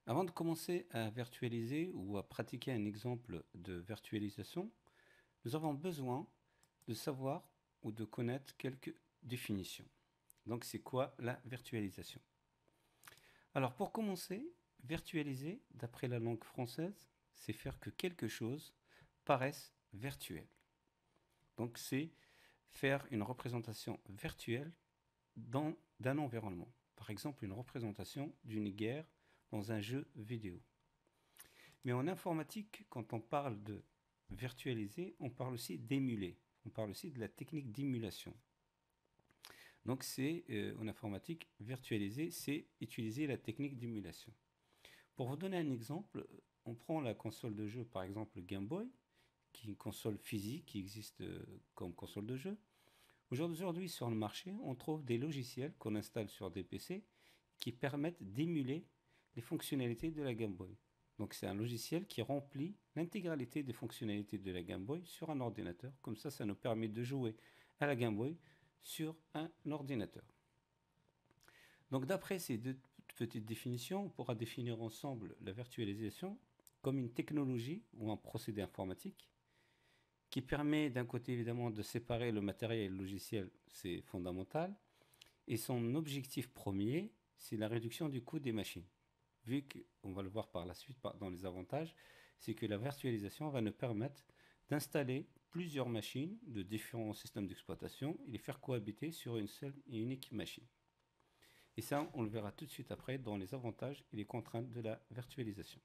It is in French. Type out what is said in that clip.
Avant de commencer à virtualiser ou à pratiquer un exemple de virtualisation, nous avons besoin de savoir ou de connaître quelques définitions. Donc, c'est quoi la virtualisation? Alors, pour commencer, virtualiser, d'après la langue française, c'est faire que quelque chose paraisse virtuel. Donc, c'est faire une représentation virtuelle d'un environnement. Par exemple, une représentation d'une guerre dans un jeu vidéo. Mais en informatique, quand on parle de virtualiser, on parle aussi d'émuler. On parle aussi de la technique d'émulation. Donc c'est en informatique, virtualiser, c'est utiliser la technique d'émulation. Pour vous donner un exemple, on prend la console de jeu, par exemple Game Boy, qui est une console physique qui existe comme console de jeu. Aujourd'hui, sur le marché, on trouve des logiciels qu'on installe sur des PC qui permettent d'émuler les fonctionnalités de la Game Boy. Donc c'est un logiciel qui remplit l'intégralité des fonctionnalités de la Game Boy sur un ordinateur. Comme ça nous permet de jouer à la Game Boy sur un ordinateur. Donc d'après ces deux petites définitions, on pourra définir ensemble la virtualisation comme une technologie ou un procédé informatique qui permet d'un côté évidemment de séparer le matériel et le logiciel, c'est fondamental, et son objectif premier, c'est la réduction du coût des machines. Vu qu'on va le voir par la suite dans les avantages, c'est que la virtualisation va nous permettre d'installer plusieurs machines de différents systèmes d'exploitation et les faire cohabiter sur une seule et unique machine. Et ça, on le verra tout de suite après dans les avantages et les contraintes de la virtualisation.